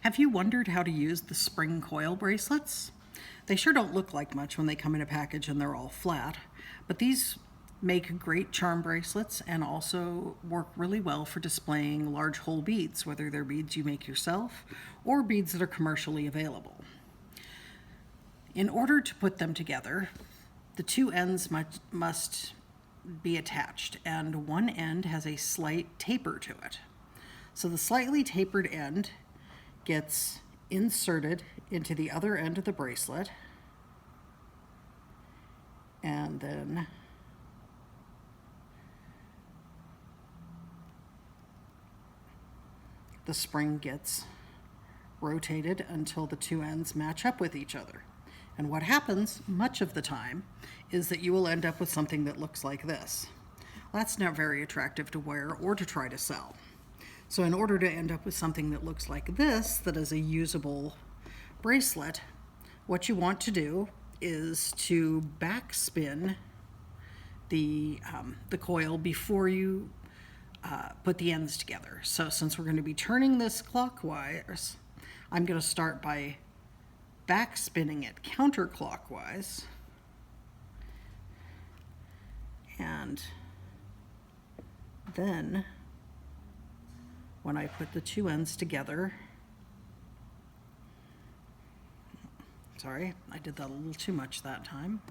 Have you wondered how to use the spring coil bracelets? They sure don't look like much when they come in a package and they're all flat, but these make great charm bracelets and also work really well for displaying large whole beads, whether they're beads you make yourself or beads that are commercially available. In order to put them together, the two ends must be attached, and one end has a slight taper to it. So the slightly tapered end gets inserted into the other end of the bracelet, and then the spring gets rotated until the two ends match up with each other. And what happens much of the time is that you will end up with something that looks like this. That's not very attractive to wear or to try to sell. So in order to end up with something that looks like this, that is a usable bracelet, what you want to do is to backspin the coil before you put the ends together. So since we're going to be turning this clockwise, I'm going to start by backspinning it counterclockwise, and then when I put the two ends together, sorry, I did that a little too much that time.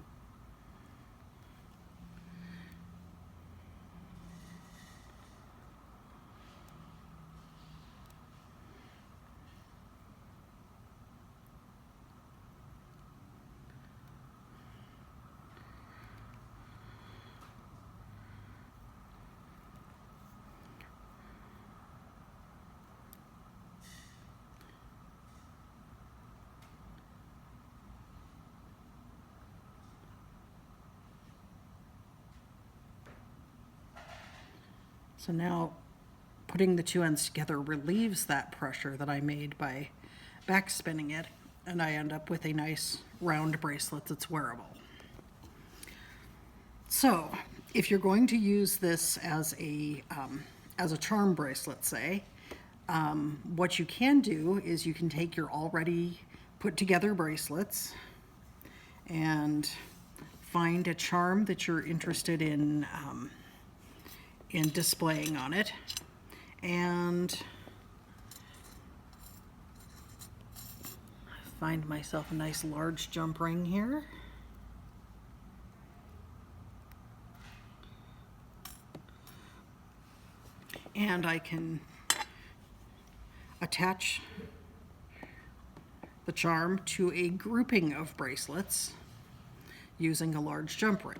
So now putting the two ends together relieves that pressure that I made by backspinning it, and I end up with a nice round bracelet that's wearable. So if you're going to use this as a charm bracelet, say, what you can do is you can take your already put together bracelets and find a charm that you're interested in displaying on it, and find myself a nice large jump ring here. And I can attach the charm to a grouping of bracelets using a large jump ring.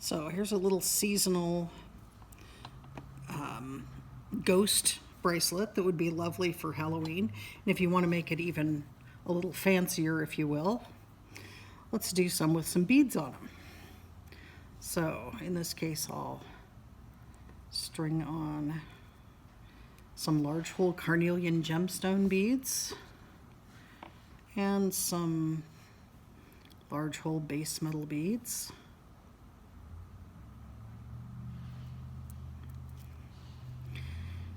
So here's a little seasonal ghost bracelet that would be lovely for Halloween. And if you want to make it even a little fancier, if you will, let's do some with some beads on them. So in this case, I'll string on some large hole carnelian gemstone beads and some large hole base metal beads.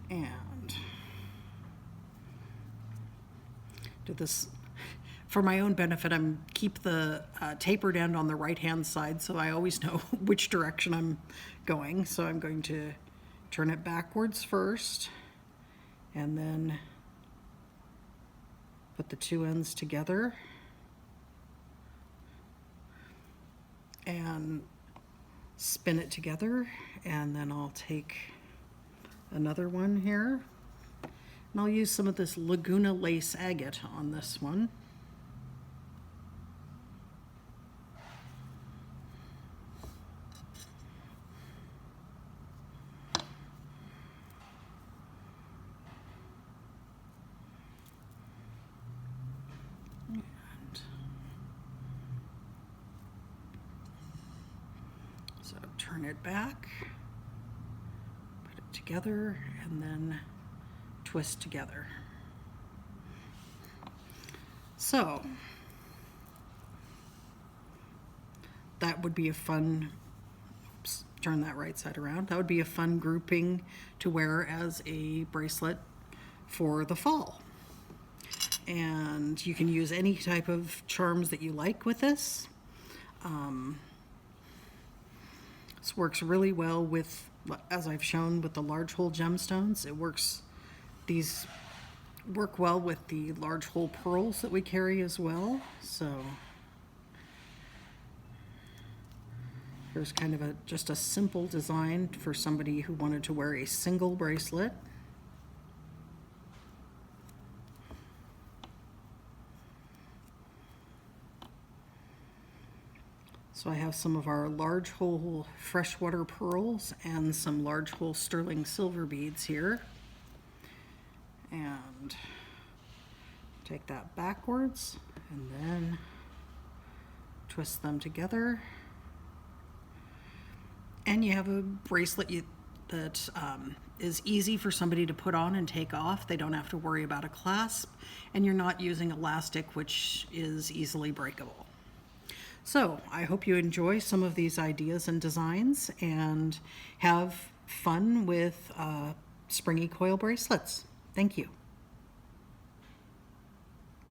And do this for my own benefit. I'm keep the tapered end on the right hand side, so I always know which direction I'm going. So I'm going to turn it backwards first and then put the two ends together and spin it together, and then I'll take another one here, and I'll use some of this Laguna lace agate on this one. And so turn it back, together, and then twist together. So that would be a fun, oops, turn that right side around. That would be a fun grouping to wear as a bracelet for the fall. And you can use any type of charms that you like with this. This works really well with, as I've shown, with the large hole gemstones. These work well with the large hole pearls that we carry as well. So here's kind of just a simple design for somebody who wanted to wear a single bracelet. So I have some of our large hole freshwater pearls and some large hole sterling silver beads here. And take that backwards and then twist them together. And you have a bracelet that is easy for somebody to put on and take off. They don't have to worry about a clasp, and you're not using elastic, which is easily breakable. So I hope you enjoy some of these ideas and designs and have fun with Springy coil bracelets. Thank you.